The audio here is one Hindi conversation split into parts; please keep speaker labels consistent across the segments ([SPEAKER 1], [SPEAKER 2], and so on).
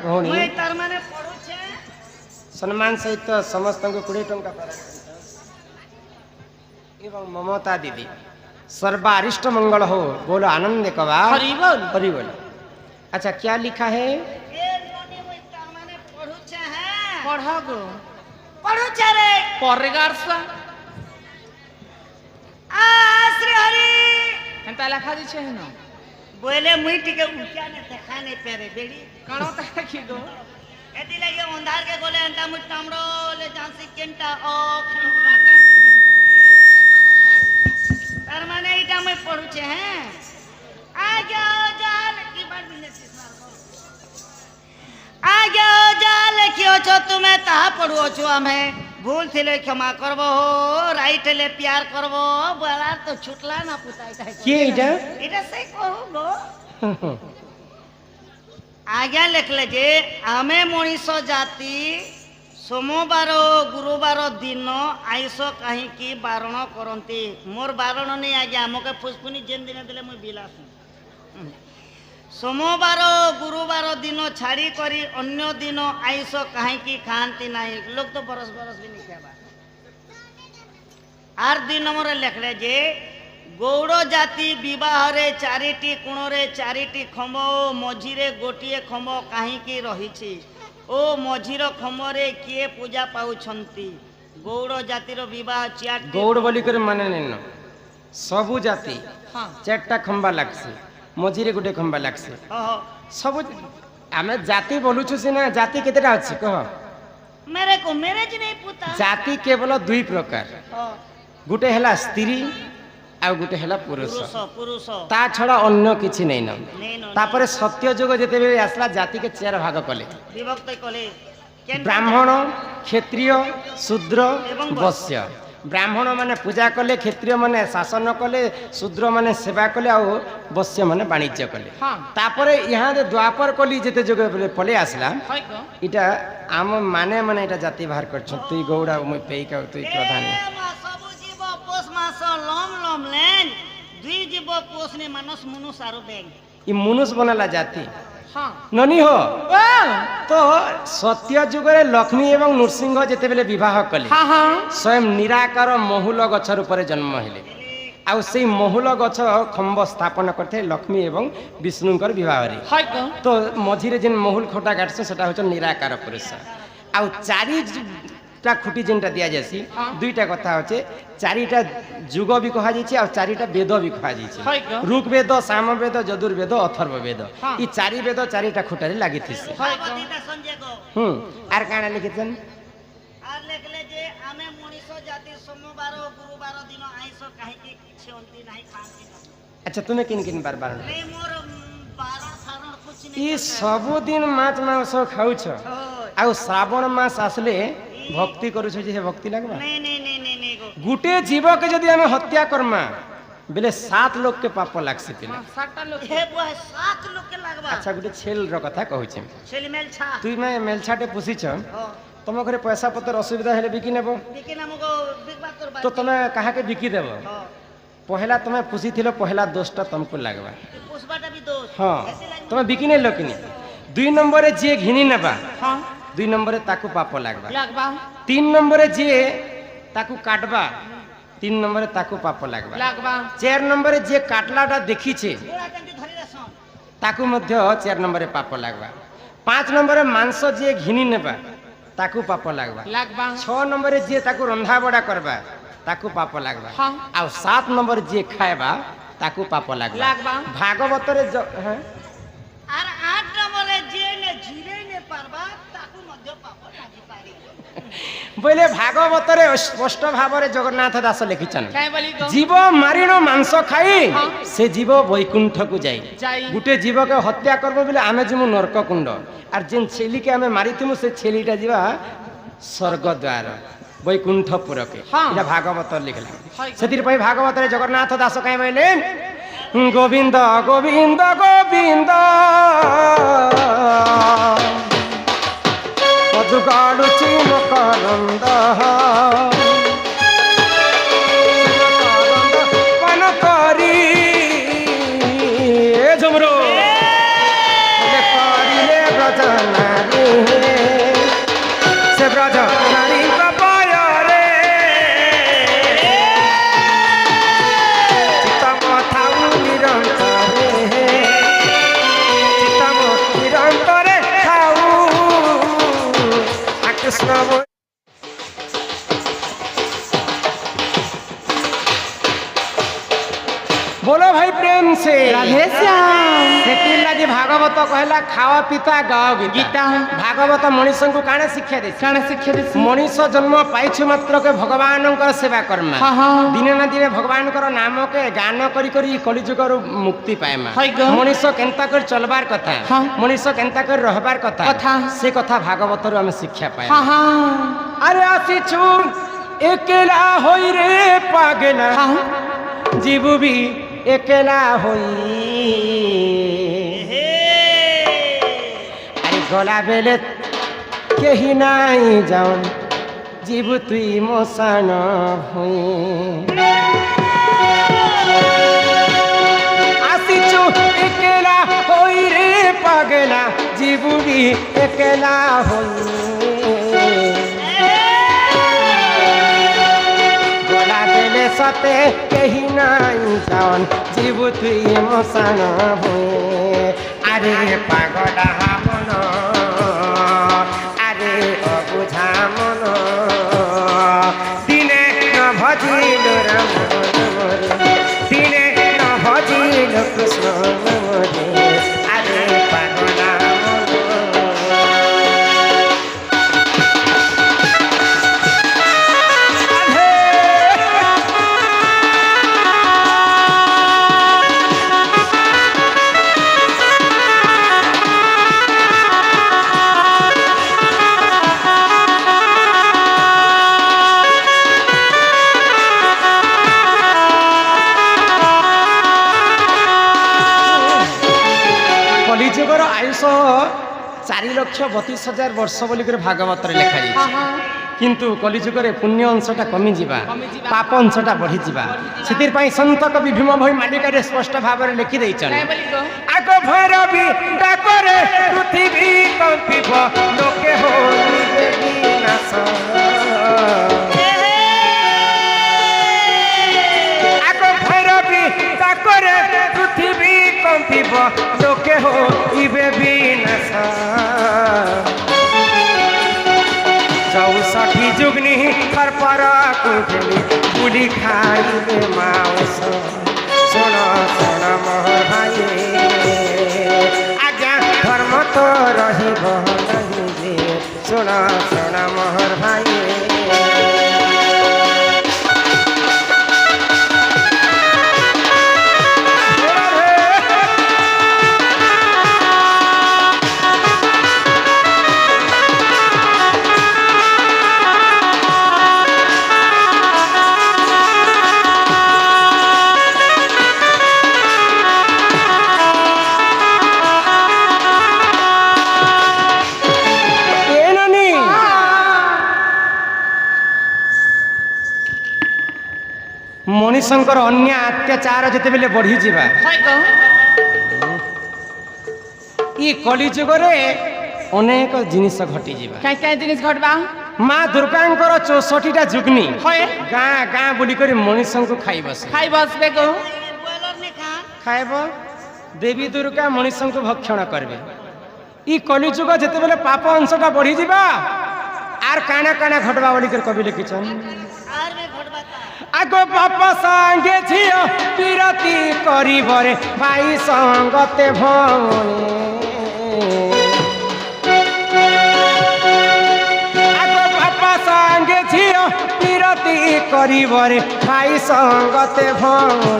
[SPEAKER 1] भौणी
[SPEAKER 2] मुई तार माने पढुछे
[SPEAKER 1] सम्मान सहित समस्त को 20 टंका एवं ममता दीदी सर्वारिष्ट मंगल हो बोलो आनंद कवा
[SPEAKER 3] हरि बोल
[SPEAKER 1] हरि बोल। अच्छा क्या लिखा है?
[SPEAKER 2] ए नोनी मुई तार माने पढुछे हैं
[SPEAKER 3] पढ़ा गो
[SPEAKER 2] पढुछे रे
[SPEAKER 3] परेगार सा
[SPEAKER 2] आ श्री हरि
[SPEAKER 3] एंता लेखा दी छे न
[SPEAKER 2] बोले मुई टिके उठा ने देखा ने पेरे बेड़ी
[SPEAKER 3] कणो ता की गो
[SPEAKER 2] एदी लगे अंधार के गोले अंता मुई टामड़ो ले जानसी केंटा ओ तार माने इटा मुई पढुछे हैं आ जाओ जाल की बात बिजनेस आ जाओ जाल क्यों छो तुम्हें ताहा पढुओ छो हमें भूल थिले क्षमा करबो हो राइट ले प्यार करबो बोला तो छुटला ना पुताई
[SPEAKER 1] के इटा
[SPEAKER 2] इटा से कहू गो आज्ञा लिखले जे आमे मनीष जाति सोमवार गुरुवार दिन आइस कहीं बारण करती मोर बारण नहीं आज्ञा मोके फुसफुनी जेन दिन देले मुई बिलास सोमवार गुरुवार दिन छाड़ी करी अन्य दिन आइस कहीं खाती नहीं लोग तो बरस बरस भी नहीं खावा आर 2 नंबर लिखले जे गौड़ जाति विवाह चारिटी कोणरे चारिटी खम्ब मझिरे गोटे खम्ब कहीं रही ओ मझिर खम्बरे किए पूजा पाउछंती गौड़ जातिर विवाह चार
[SPEAKER 1] गौड़ बोली कर माने नहीं सबु जाति
[SPEAKER 3] हां
[SPEAKER 1] 4टा खंबा लागसी मझिरे गोटे खंबा लागसी
[SPEAKER 2] ओहो
[SPEAKER 1] सब आमे जाति बोलुछु सिना जाति केतेटा अछि कह
[SPEAKER 2] मेरे को मैरिज नहीं पुता
[SPEAKER 1] जाति केवल 2 प्रकार गोटे हला स्त्री आ गोटे हला पुरुष
[SPEAKER 2] पुरुष पुरुष
[SPEAKER 1] ता छड़ा अन्य किछि नै न
[SPEAKER 2] नहीं नो
[SPEAKER 1] तापर सत्य जुग जेते बेले आसला जाति के 4 भाग कले
[SPEAKER 2] विभक्त कले
[SPEAKER 1] ब्राह्मण क्षत्रिय शूद्र
[SPEAKER 2] एवं
[SPEAKER 1] वैश्य ब्राह्मण माने पूजा कले क्षत्रिय माने शासन कले शूद्र माने सेवा कले आ वैश्य माने वाणिज्य कले
[SPEAKER 3] हां
[SPEAKER 1] तापर यहाँ दे द्वापर कली जेते जुग बेले पले आसला
[SPEAKER 3] हाय गो
[SPEAKER 1] इटा आम माने माने इटा जाति बाहर करछ तुई गौड़ा मुई पेइका तुई प्रधान
[SPEAKER 2] सब जीव पोष मास लम लम लेन 2 जीव पोष ने मानस मनुष आरो बेग
[SPEAKER 1] ई मनुष्य बनला जाति
[SPEAKER 3] हां
[SPEAKER 1] ननी हो
[SPEAKER 3] ओ
[SPEAKER 1] तो सत्य जुगरे लक्ष्मी एवं नृसिंह जेते बेले विवाह कले
[SPEAKER 3] हां हां
[SPEAKER 1] स्वयं निराकार महुल गछर ऊपर जन्म हेले आ से महुल गछ खंब स्थापन करते लक्ष्मी एवं विष्णुकर विवाह रे
[SPEAKER 3] हाय गो
[SPEAKER 1] तो मझिरे जेन महुल खोटा गाठसे सेटा होछ निराकार पुरुष आ 4टा खुटी जेनटा दिया जासी 2टा कथा होचे 4टा जुग भी कहा जाइछे आ 4टा वेद भी कहा
[SPEAKER 3] हाय
[SPEAKER 1] जाइछे
[SPEAKER 3] गो
[SPEAKER 1] ऋग वेद साम वेद यजुर वेद अथर्व वेद
[SPEAKER 3] हाँ।
[SPEAKER 1] ई 4 वेद 4टा खुटारे लागिथिसे
[SPEAKER 3] हाय गो
[SPEAKER 2] संजय गो
[SPEAKER 1] आर काना लिखिछन
[SPEAKER 2] आर लिखले जे आमे मनीष जाति सोमवार गुरुवार दिन आइस कहीं छेंती नहीं खाती नहीं
[SPEAKER 1] अच्छा तुम्हें किन किन बार बार
[SPEAKER 2] नहीं मोर बारण सारण कुछ नहीं
[SPEAKER 1] ई सब दिन माछ मांस खाउछ आ श्रावण मास आसले भक्ति करूछ जे भक्ति लागबा
[SPEAKER 2] नहीं नहीं नहीं नहीं नहीं गो
[SPEAKER 1] गुटे जीव के जदि हमें हत्या करमा बेले 7 लोग के पाप लागसी पिले
[SPEAKER 3] 7टा लोग
[SPEAKER 2] हे वो 7 लोग के लागबा
[SPEAKER 1] अच्छा गुटे छेल रो कथा कहूछ
[SPEAKER 2] छेली मेल छा
[SPEAKER 1] तुई मैं मेलछाटे पुछिछ
[SPEAKER 2] हो
[SPEAKER 1] तुम घरे पैसा पत्र असुविधा हेले बिकी नेबो
[SPEAKER 2] लेकिन हमको बिग बात कर
[SPEAKER 1] तो तुम कहा के बिकी देबो
[SPEAKER 2] हो
[SPEAKER 1] पहला तुम्हें पुछी थिलो पहला दोषटा तुमको लागबा
[SPEAKER 2] पुष्पाटा भी दोस्त
[SPEAKER 1] हां
[SPEAKER 2] ऐसे लाइन
[SPEAKER 1] तुम बिकी ने लोकिनी 2 नंबर जे घिनी नेबा
[SPEAKER 3] हां
[SPEAKER 1] 2 नंबर ताकू पाप लागबा
[SPEAKER 3] लागबा
[SPEAKER 1] 3 नंबर जे ताकू काटबा 3 नंबर ताकू पाप लागबा
[SPEAKER 3] लागबा
[SPEAKER 1] 4 नंबर जे काटलाटा देखी छे
[SPEAKER 2] गोड़ा कंटी धरी रसम
[SPEAKER 1] ताकू मध्य 4 नंबर पाप लागबा 5 नंबर मांस जे घिनी नेबा ताकू पाप लागबा
[SPEAKER 3] लागबा
[SPEAKER 1] 6 नंबर जे ताकू रंधा बड़ा करबा ताकू पाप लागबा
[SPEAKER 3] हां
[SPEAKER 1] आ 7 नंबर जे खाएबा ताकू पाप लागबा
[SPEAKER 3] लागबा
[SPEAKER 1] भागवत रे हैं
[SPEAKER 2] आर 8 नंबर जे ने जीरे ने परबा ताकू मध्य पाप लागी पारी
[SPEAKER 1] बोले भागवत रे स्पष्ट भाव रे जगन्नाथ दास लिखिछन
[SPEAKER 3] काय बोली गो
[SPEAKER 1] जीव मारिनो मांस खाई
[SPEAKER 3] हाँ।
[SPEAKER 1] से जीव वैकुंठ को जाई
[SPEAKER 3] जाई।
[SPEAKER 1] गुटे जीव के हत्या करबो बोले आमे जिमु नरक कुंड आर जेन छेली के आमे मारिथिमु से छेलीटा जीवा स्वर्ग द्वार वैकुंठपुर के
[SPEAKER 3] हाँ।
[SPEAKER 1] इटा भागवत लिखला
[SPEAKER 3] हाय।
[SPEAKER 1] सेतिर पई भागवत रे जगन्नाथ दास काय बोले गोविंद गोविंद गोविंद पदुगाडु चिमकरंद पन करी ए झुमरो करिले ब्रजना मोर बोलो भाई प्रेम से
[SPEAKER 3] राधे श्याम
[SPEAKER 1] जी भागवत कहला खावा पिता गाओ गीता
[SPEAKER 3] गीता
[SPEAKER 1] भागवत मनीष को काना शिक्षा दे
[SPEAKER 3] काण शिक्षा देसी
[SPEAKER 1] मनीष जन्म पाइछु मात्र के भगवान सेवा कर्मा
[SPEAKER 3] हाँ हाँ
[SPEAKER 1] दिने ना दिने भगवान नाम के गान करी करी कलिजुग मुक्ति पाएमा
[SPEAKER 3] है गो।
[SPEAKER 1] मनीष केनता कर चलबार कथा
[SPEAKER 3] हाँ।
[SPEAKER 1] मनीष केनता कर रहबार कथा
[SPEAKER 3] कथा।
[SPEAKER 1] से कथा भागवत हम शिक्षा पाए
[SPEAKER 3] हाँ हाँ
[SPEAKER 1] अरे आसीछु एकेला होई रे पागला
[SPEAKER 3] हाँ
[SPEAKER 1] जीवु भी एकेला होई अरे गला बेले केही नाई जाऊन जीव तुई मोसान हुई आसीचु एकेला होई रे पागला जीव भी एकेला होई गला बेले सते केही नाई जाऊन जीव तुई मोसान हुई अरे पागला मन अरे अबुझा मन दिने न भजिल राम मोरे दिने न भजिल कृष्ण मोरे अरे पागला कलिजुगर आयुष 4,32,000 वर्ष बोलिक भागवत लिखा
[SPEAKER 3] हाँ हाँ
[SPEAKER 1] किंतु कलिजुगर पुण्य अंशटा कमी जीवा
[SPEAKER 3] कमिजिबा।
[SPEAKER 1] पाप अंशटा बढ़ी जीवा से संत कवि भीम भई मालिका स्पष्ट भाव में लिखि देइछन
[SPEAKER 3] काय बोली गो
[SPEAKER 1] आग भैरवी डाकरे पृथ्वी कंपिब लोके हो विनाश आग भैरवी डाकरे पृथ्वी कंपिब लोके हो इबे विनाश 64 जुगनी हर पर कुखली बुली खाइबे माउस सुन सुन मोहर भाई आज्ञा धर्म तो रहिब नहीं जे सुन सुन मोहर भाई मनीषंकर अन्य अत्याचार जिते बेले बढ़ी जीवा
[SPEAKER 3] है गो
[SPEAKER 1] ई कलिजुगरे अनेक जिनिस घटी जीवा
[SPEAKER 3] काय काय जिनिस घटबा
[SPEAKER 1] माँ दुर्गांकर 64टा जुगनी
[SPEAKER 3] है
[SPEAKER 1] गाँ गाँ बुली कर मनीषं को खाई बस
[SPEAKER 3] खाई बसबे गो
[SPEAKER 2] बॉयलर ने खा
[SPEAKER 1] खाइब देवी दुर्गा मनीषं को भक्षण करबे ई कलिजुग जिते बेले पाप अंशटा बढ़ी जीवा आर काना काना घटबा बोली कर कवि लिखिछन
[SPEAKER 2] आर में घटबाता
[SPEAKER 1] आगो बापा सांगे झियो पिरती करिबरे भाई संगते भौणी आगो बापा सांगे झियो पिरती करिबरे भाई संगते भौणी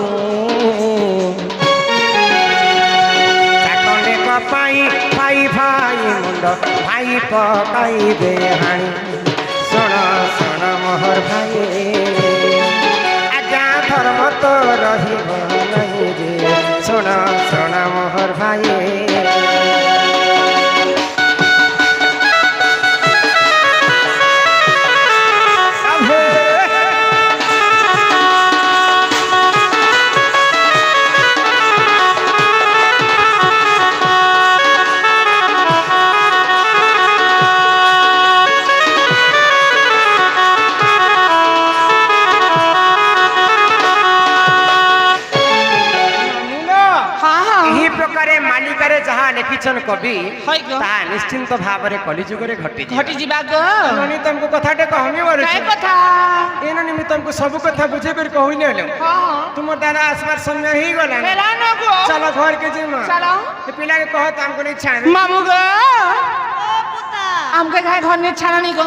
[SPEAKER 1] चाकंडे कपाई भाई भाई मुंड भाई पकाइबे हाणी सुन सुन मोहर भाई धर्म तो रहिब नहीं रे सुन सुन मोहर भाई লেখিছন কবি
[SPEAKER 3] হয় গো।
[SPEAKER 1] তা নিশ্চিন্ত ভাবে কলিযুগরে ঘটি
[SPEAKER 3] ঘটি ଯିବା গো
[SPEAKER 1] ନନି ତମକୁ କଥାଟେ କହମି ବୋଲୁଛି
[SPEAKER 3] କାଇ କଥା
[SPEAKER 1] ଏନ ନିମି ତମକୁ ସବୁ କଥା ବୁଝେଇ କରି କହିନେ ହେଲେ
[SPEAKER 3] ହଁ
[SPEAKER 1] ତୁମର ଦାଦା ଆସିବାର ସମୟ ହେଇଗଲାଣି
[SPEAKER 3] ହେଲା ନ ଗো
[SPEAKER 1] ଚାଲ ଘରକେ ଯିମା
[SPEAKER 3] ଚାଲ
[SPEAKER 1] ଏ ପିଲାକେ କହ ତାମକୁ ନେଇ ଛାଣି
[SPEAKER 3] ମାମୁ ଗো
[SPEAKER 2] ও পুতা
[SPEAKER 3] আমকে ঘাই ঘর নিয়ে ছাড়ানি গো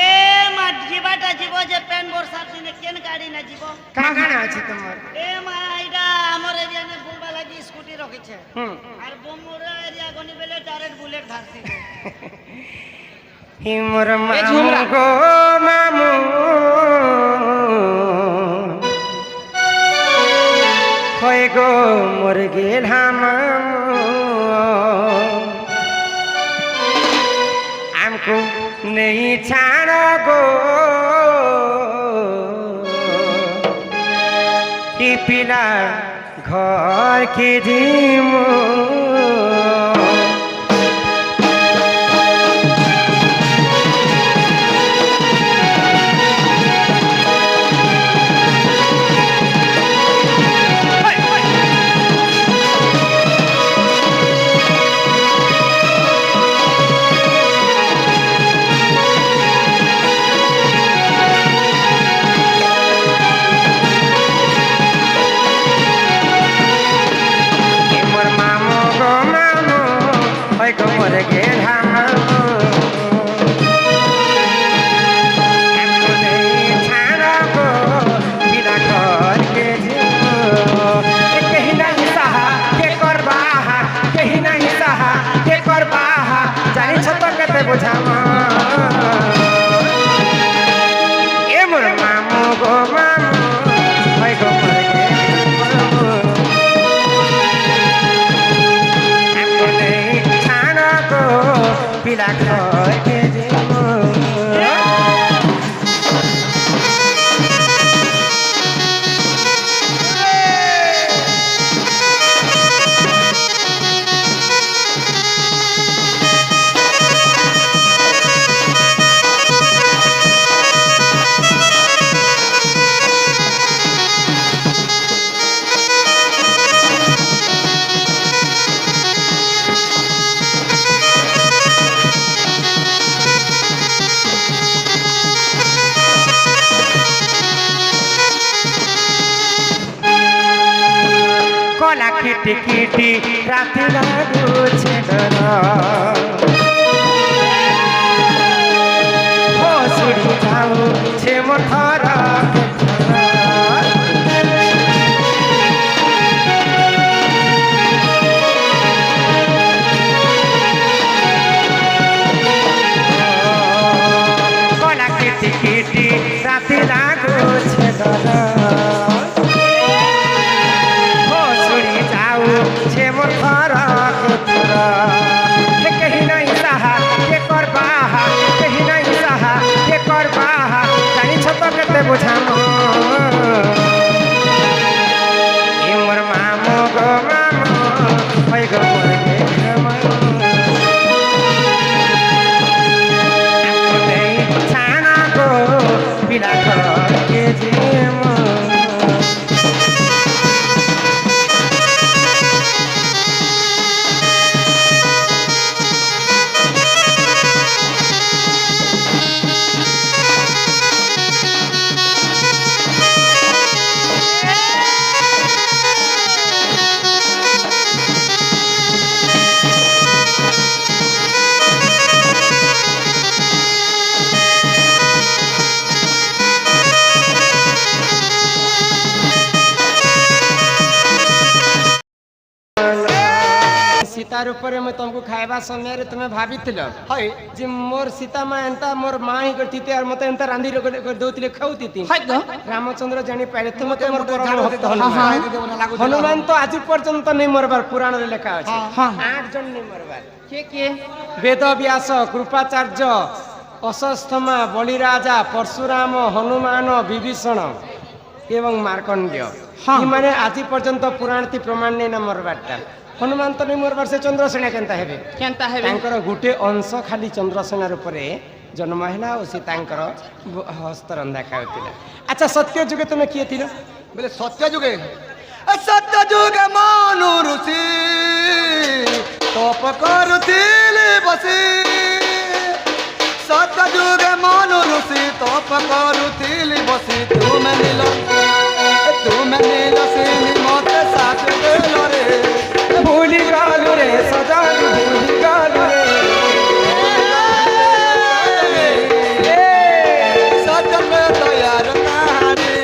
[SPEAKER 2] এ মা জীবাটা জীব যে পেন বর্ষা দিনে কেন গাড়ি না জীব
[SPEAKER 1] କାଣା କାଣା ଅଛି ତମର
[SPEAKER 2] এ মা এটা আমার এরিয়া নে বুলবা লাগি স্কুটি রখিছে
[SPEAKER 1] ହୁଁ
[SPEAKER 2] আর বোমুরা এরিয়া গনি বেলে ডাইরেক্ট বুলেট ধারছি
[SPEAKER 1] হি মোর মামু
[SPEAKER 3] ঝুমরা।
[SPEAKER 1] গো মামু হয় গো মোর গেলা মামু আমকো নেই ছাড়ো গো কি পিলা ঘর কে দিমু বুঝামা এ মোর মামু গো মামু হয় গো মোর মামু আমনে ছাড়া গো পিলা খাইতে যাবো কলা কিটি কিটি রাতে লাগুছে ডর হসুড়ি যাও ছে মথর কলা কিটি কিটি রাতে লাগুছে ডর छे मोर फरक थोरा हे कहीं नहीं सहा के कर बाहा कहीं नहीं सहा के कर बाहा जानी छत केते बुझामो ए मोर मामू गो मामू होय गो मोर के मामू अपने छाना गो बिना कर के जेमो सीतार ऊपर मैं तुमको खाइबा समय तुम्हें भाभी जे मोर सीता माँ एंता मोर माँ ही करती थी और मत एंता रांधी कर दौतिले खाउती थी
[SPEAKER 3] হয় গো
[SPEAKER 1] रामचंद्र जानी पाइले तुम मते मोर परम भक्त हनुमान हनुमान तो आज पर्यंत नहीं मरबार पुराण रे लेखा अछि
[SPEAKER 3] हाँ।
[SPEAKER 1] 8 जन नहीं मरबार
[SPEAKER 3] কে কে
[SPEAKER 1] वेद व्यास कृपाचार्य अश्वत्थामा बलिराजा परशुराम हनुमान विभीषण एवं मार्कंडेय
[SPEAKER 3] हाँ।
[SPEAKER 1] माने आज पर्यंत पुराण थी प्रमाण नहीं ना मरबारटा हनुमान तो नहीं मरबार से चंद्रसेना केनता हेबे
[SPEAKER 3] কেনতা হেবে
[SPEAKER 1] तांकर गुटे अंश खाली चंद्रसेना रूपरे जन्म हैला और से तांकर हस्त रंधा खाउतिला अच्छा सत्य जुगे तुमे किए थिलो
[SPEAKER 4] बोले सत्य जुगे मनु ऋषि ତପ କରୁଥିଲି ବସି ସତ ଯୁଗେ ମନୁ ଋଷି ତପ କରୁଥିଲି ବସି ତୁମେ ନୀଲ ସିନି ମତେ ସାଥ ଦେଲ ରେ
[SPEAKER 1] ଭୁଲି ଗଲୁ ରେ ସଜାନୁ ଭୁଲି ଗଲୁ ରେ
[SPEAKER 4] ସତ ଦୟାର କାହାଣୀ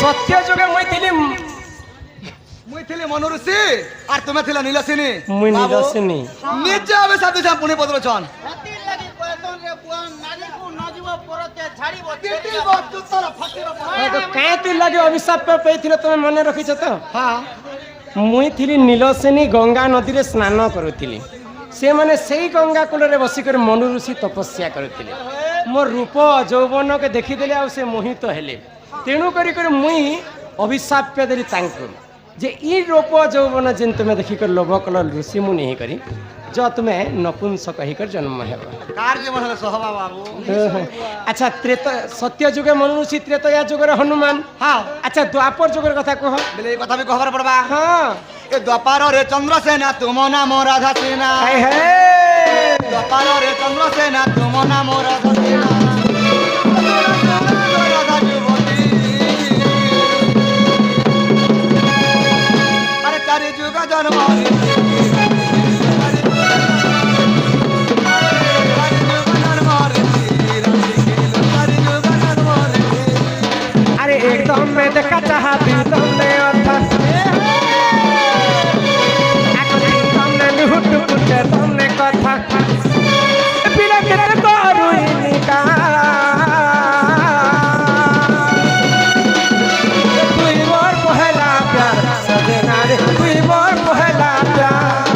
[SPEAKER 1] ସତ୍ୟ ଯୁଗେ
[SPEAKER 4] মুই ଥିଲି মনু ঋষি আর তুমি ছিল নীলসিনী
[SPEAKER 1] মুই নীলসিনী।
[SPEAKER 4] নিজে হবে সাধু যা পুনি বদলছন
[SPEAKER 1] কাঁতি লাগে অভিশাপ পেয়েছিল তুমি মনে রখিছ তো
[SPEAKER 4] হ্যাঁ
[SPEAKER 1] মুই থিলি নীলসেনী গঙ্গা নদীরে স্নান করুଥିଲି ସେମାନେ ସେଇ ଗଙ୍ଗା କୂଳରେ ବସିକରି ମନୁ ଋଷି ତପସ୍ୟା କରୁଥିଲେ ମୋ ରୂପ ଯୌବନକେ ଦେଖିଦେଲେ ଆଉ ସେ ମୋହିତ ହେଲେ ତେଣୁ କରି ମୁଇଁ ଅଭିଶାପ୍ୟ ଦେଲି ତାଙ୍କୁ ଯେ ଇ ରୂପ ଯୌବନ ଯେନ୍ ତୁମେ ଦେଖିକରି ଲୋଭ କଲ ଋଷି ମୁନି ହେଇକରି ଯ ତୁମେ ନପୁଂସକ ହେଇକରି ଜନ୍ମ ହେବ।
[SPEAKER 4] কার জীবন হলে সহবা বাবু
[SPEAKER 1] আচ্ছা সত্য যুগে মনু ঋষি ত্রেতয়া যুগরে হনুমান
[SPEAKER 4] হ্যাঁ
[SPEAKER 1] আচ্ছা দ্বাপর যুগের কথা কহ
[SPEAKER 4] বলে এই কথা বি খবর পড়বা
[SPEAKER 1] হ্যাঁ
[SPEAKER 4] এ দ্বাপার রে চন্দ্রসেনা তুম নাম রাধা সেনা
[SPEAKER 1] হাই হে
[SPEAKER 4] দ্বাপার রে চন্দ্রসেনা তুম নাম রাধা সেনা রাধা যুবতী আরে চারি যুগ জন্ম
[SPEAKER 1] अरे एकदम में देखा चाहा तुमने तुमने लुट पुटे तुमने कथा पिला के करू इनका तुई मोर पहला प्यार सजना रे तुई मोर पहला प्यार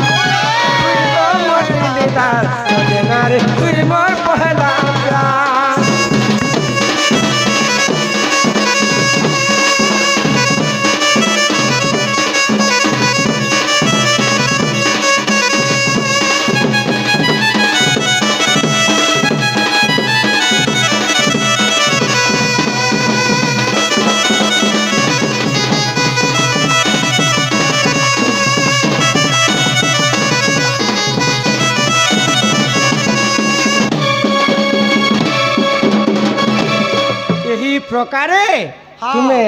[SPEAKER 1] तुई मोर दिलदार सजना रे तुई मोर पहला प्यार প্রকারে তুমি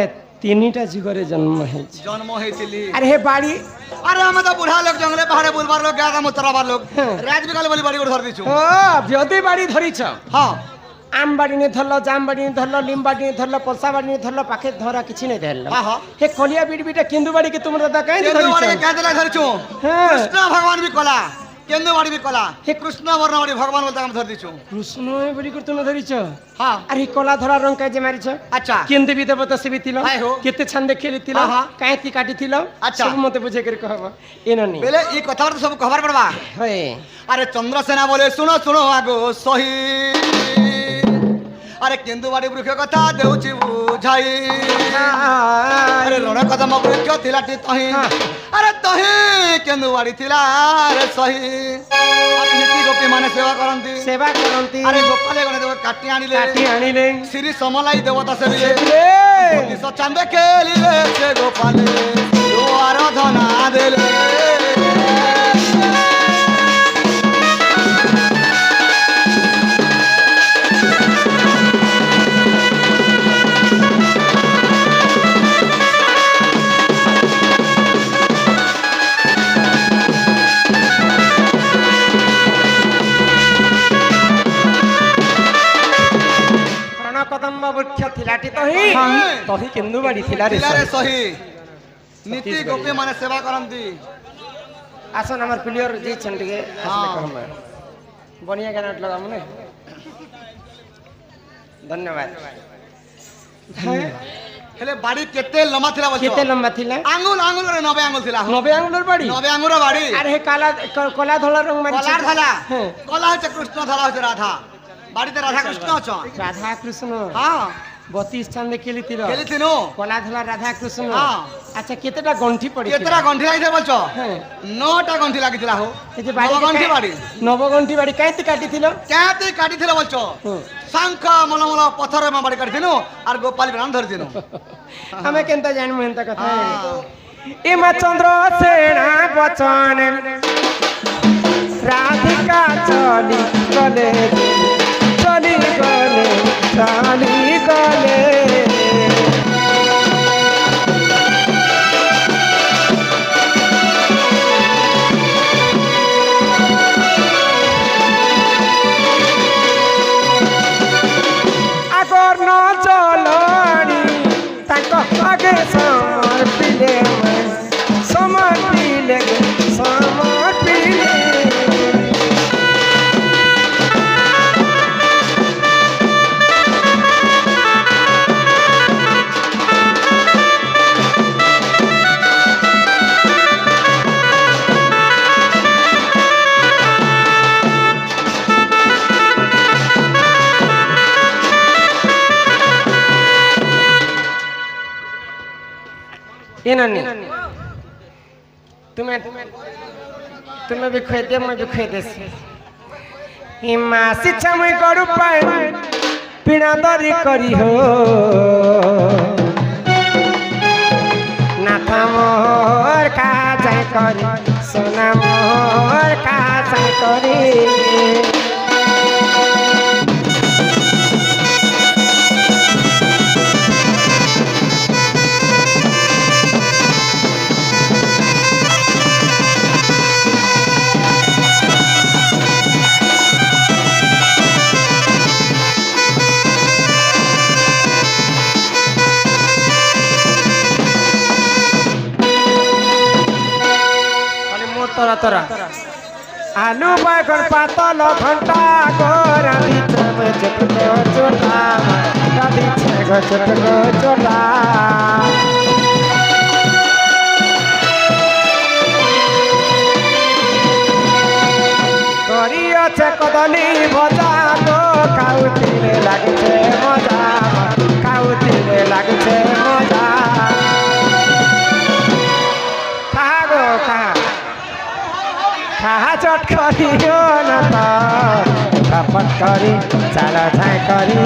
[SPEAKER 1] তিনটা যুগরে জন্ম হয়েছে
[SPEAKER 4] জন্ম হয়েছিলি
[SPEAKER 1] আরে হে বাড়ি
[SPEAKER 4] আরে আমি তো বুড়া লোক জঙ্গলে পাহাড়ে বুলবার লোক গাদা মুতরাবার লোক
[SPEAKER 1] হ্যাঁ।
[SPEAKER 4] রাত বিকালে বলি বাড়ি করে ধর দিছু
[SPEAKER 1] ও যদি বাড়ি ধরিছ
[SPEAKER 4] হ্যাঁ
[SPEAKER 1] আম বাড়ি নিয়ে ধরল জাম বাড়ি নিয়ে ধরল লিম বাড়ি নিয়ে ধরল পলসা বাড়ি নিয়ে ধরল পাখে ধরা কিছু নেই ধরল
[SPEAKER 4] হ্যাঁ, হ্যাঁ।
[SPEAKER 1] হে কলিয়া বিড়বিটা কেন্দু বাড়ি কে তোমরা দাদা কাই
[SPEAKER 4] কেন্দু
[SPEAKER 1] ধরিছ
[SPEAKER 4] বাড়ি কাঁদলে ধরিছু
[SPEAKER 1] হ্যাঁ।
[SPEAKER 4] কৃষ্ণ ভগবান বি কলা কেন্দু বাড়ি বি কলা হে কৃষ্ণ বর্ণ বাড়ি ভগবান বলতে আমি ধর দিছু
[SPEAKER 1] কৃষ্ণ বলি করে তুমি ধরিছ
[SPEAKER 4] হ্যাঁ
[SPEAKER 1] আরে কলা ধরা রং কাই যে মারিছ
[SPEAKER 4] আচ্ছা
[SPEAKER 1] কেন্দু বি দেবতা সে বিতিল
[SPEAKER 4] হাই হো।
[SPEAKER 1] কেতে ছন্দে খেলিতিল
[SPEAKER 4] হ্যাঁ, হ্যাঁ।
[SPEAKER 1] কাইতি কাটিতিল
[SPEAKER 4] আচ্ছা।
[SPEAKER 1] সব মতে বুঝে করে কহব এননি
[SPEAKER 4] বেলে এই কথাটা তো সব খবর পড়বা
[SPEAKER 1] হয়
[SPEAKER 4] আরে চন্দ্রসেনা বলে শুনো শুনো আগো সহি আরে কেন্দু বাড়ি বৃক্ষ কথা দেউছি বুঝাই আরে রণ কদম বৃক্ষ থিলাটি তহি আরে তহি কেন্দু বাড়ি থিলা রে সহি আরে নীতি গোপী মানে সেবা করନ୍ତି
[SPEAKER 1] সেবা করন্তি
[SPEAKER 4] আরে গোপালে গণে দেব কাটি আনিলে
[SPEAKER 1] কাটি আনিলে
[SPEAKER 4] শ্রী সমলাই দেবতা সেবিলে
[SPEAKER 1] রে
[SPEAKER 4] চান্দে খেলিলে সে গোপালে ও আরাধনা দেলে
[SPEAKER 1] কদম্ব বৃক্ষ থিলাটি তহি তহি কেন্দু বাড়ি থিলা রে
[SPEAKER 4] থিলা রে সহি নীতি গোপী মানে সেবা করନ୍ତି
[SPEAKER 1] আসন আমার প্লেয়ার যেছেন টিকে আসলে কম বনিয়া গানা লগাম না ধন্যবাদ
[SPEAKER 4] ହେଲେ ବାଡି କେତେ ଲମ୍ବା ଥିଲା ବୋଲଛ
[SPEAKER 1] କେତେ ଲମ୍ବା ଥିଲା
[SPEAKER 4] ଆଙ୍ଗୁଲ ଆଙ୍ଗୁଲରେ 90 ଆଙ୍ଗୁଲ ଥିଲା
[SPEAKER 1] 90 ଆଙ୍ଗୁଲର ବାଡି
[SPEAKER 4] 90 ଆଙ୍ଗୁର ବାଡି
[SPEAKER 1] ଆରେ he କାଲା କଲା ଧଳା ରଙ୍ଗ ମାରିଛି
[SPEAKER 4] କଲାର ଧଲା
[SPEAKER 1] হ্যাঁ।
[SPEAKER 4] କଲା ହচ্ছে କୃଷ୍ଣ ଧଲା ହচ্ছে ରାଧା ବାଡିতে রাধা কৃষ্ণ অছ
[SPEAKER 1] রাধা কৃষ্ণ
[SPEAKER 4] হ্যাঁ
[SPEAKER 1] 32 চাঁদে খেলিছিল
[SPEAKER 4] খেলিছিনু
[SPEAKER 1] কলা ধলা রাধা কৃষ্ণ
[SPEAKER 4] হ্যাঁ।
[SPEAKER 1] আচ্ছা কেতেটা গন্ঠি পড়ি
[SPEAKER 4] কেতরা গন্ঠি লাগিছে বলছ
[SPEAKER 1] হ্যাঁ
[SPEAKER 4] 9টা গন্ঠি লাগিছিল হো
[SPEAKER 1] এই যে বাড়ি
[SPEAKER 4] গন্ঠি বাড়ি
[SPEAKER 1] নবগন্ঠি বাড়ি কাইতে কাটিছিল
[SPEAKER 4] কেতে কাটিছিল বলছ
[SPEAKER 1] হুম।
[SPEAKER 4] শঙ্খ মলমল পথরে মা বাড়ি কাটিছিনু আর গোপাল ব্রাহ্মণ ধরিছিনু
[SPEAKER 1] আমি কেনতা জানমু এন্তা কথা এমা চন্দ্র সেনা বচন রাধিকা চলি গলে চলি গলে চলি গলে আগর ন চলনি তাঙ্ক আগে সমর্পিলে সমর্পিলে সমর্পিলে ये नानी तुम्हें तुम्हें भी खुए दे मैं भी खुए दे हिमा शिक्षा मैं करू पाए पीड़ा दरी करी हो नाथा मोर का जाय करी सोना मोर का जाय करी तोरा तोरा आलू बैगन पातल घंटा गोरा दीछे में चटको चोटा दादी छेगो चटको चोटा करी আছে কদলি ভজা গো খাউতিরে লাগছে মজা খাউতিরে লাগছে মজা খা গো খা খাহা চট করিও না তো কাপট করি চালা ছাই করি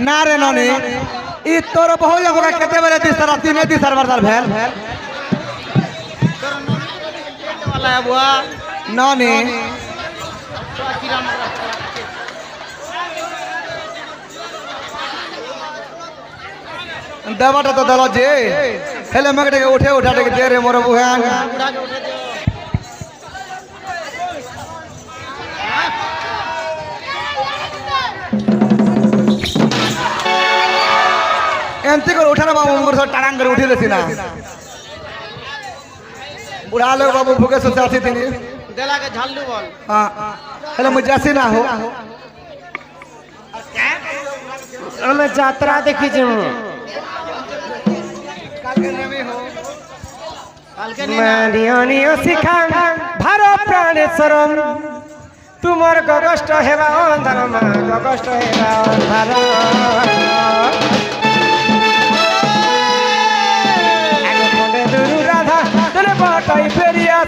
[SPEAKER 4] না রে ননি ই তোর বহু জায়গা কেতে বেরে দিছরা তিনে দিছার বারদার ভেল
[SPEAKER 2] वाला है बुआ
[SPEAKER 4] ননি দেবাটা তো দল যে হেলে মগটে উঠে উঠাটে দে রে মোর বুহান
[SPEAKER 2] बुढ़ा के उठे दो
[SPEAKER 4] এমতি করে উঠানো বাবু মোর সব টাড়াং করে উঠে দেছি না বুড়া লোক বাবু ভুকে সোচা আছি তিনি
[SPEAKER 2] देला के झालू बोल
[SPEAKER 4] হ্যাঁ হেলে মুই যাসি না হো
[SPEAKER 1] আমি যাত্রা দেখিছি
[SPEAKER 2] काल के
[SPEAKER 1] মারিয়নিও শিখা ভার প্রাণেশ্বরম তুমর গগষ্ট হেবা অন্ধার মা গগষ্ট হেবা অন্ধার আগে মনে দুরু রাধা তোরে বটাই ফেরিয়া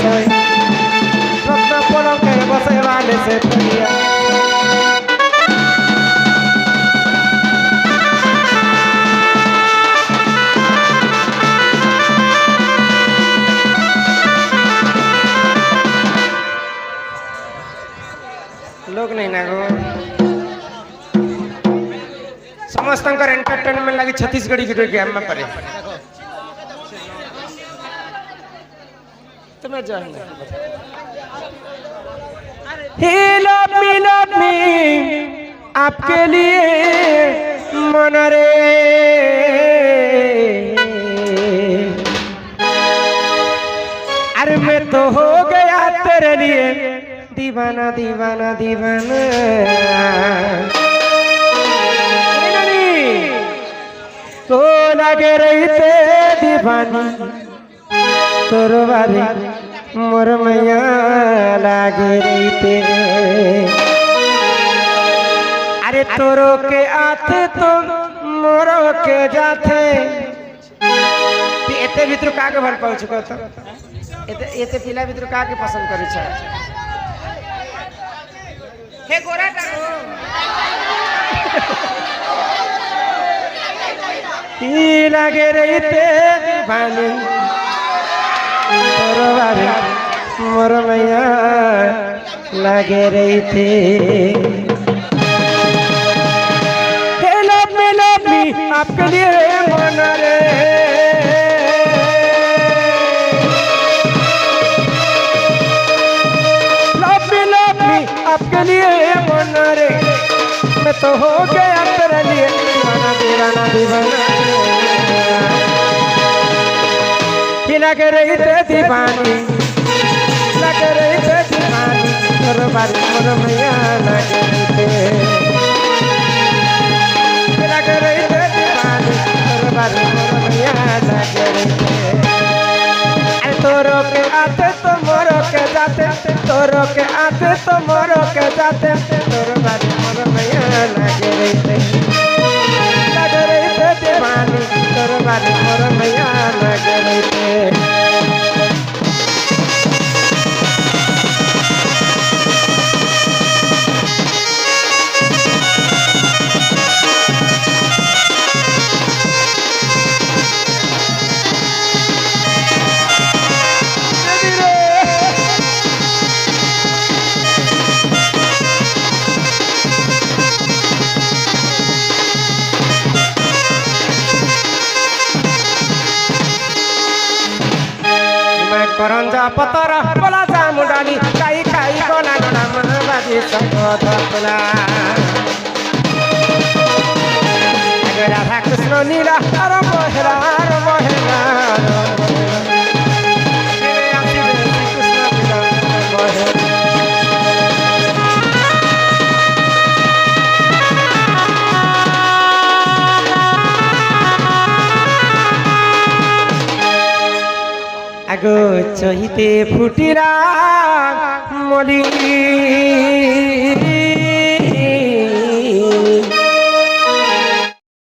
[SPEAKER 1] সই রত্ন পলকের বসে বালে সে ফেরিয়া लोग नहीं ना गो समस्त एंटरटेनमेंट लगी छत्तीसगढ़ी वीडियो गेम में पड़े तुम्हें जो लव मी आपके लिए मन रे अरे मैं तो हो गया तेरे लिए दीवाना दीवाना दीवाना तो लगे रही ते दीवानी तोर बारी मोर मैया लागे रही ते अरे तोरो के आते तो मोरो के जाते एते भीतर काके भल पाउ छको तो एते पिला भीतर काके पसंद करै छ हे गोरा टाको ई लागे रहीते दीवानी तोर बारी मोर मैया लागे रहीते आपके लिए मन रे लव मी आपके लिए मन रे मैं तो हो गया तेरे लिए दीवाना दीवाना दीवाना कि लगे रही थे दीवानी लगे रही थे दीवानी तोर बारी मोर मैया लगे रही थे लगे रही थे दीवानी तोर बारी मोर मैया लगे रही थे तोरो के आते तो मोरो के जाते तोरो के आते तो मोरो के जाते तोर बारी मोर मैया लगे रही थे दीवानी तोर बारी मोर मैया लगे रही थे करंजा पतर बोला जामुडानी काई काई गोला गोला मन बाजी संगत बोला राधा कृष्ण नीला हर बहरा আগো চহিতে ফুটিরা মলি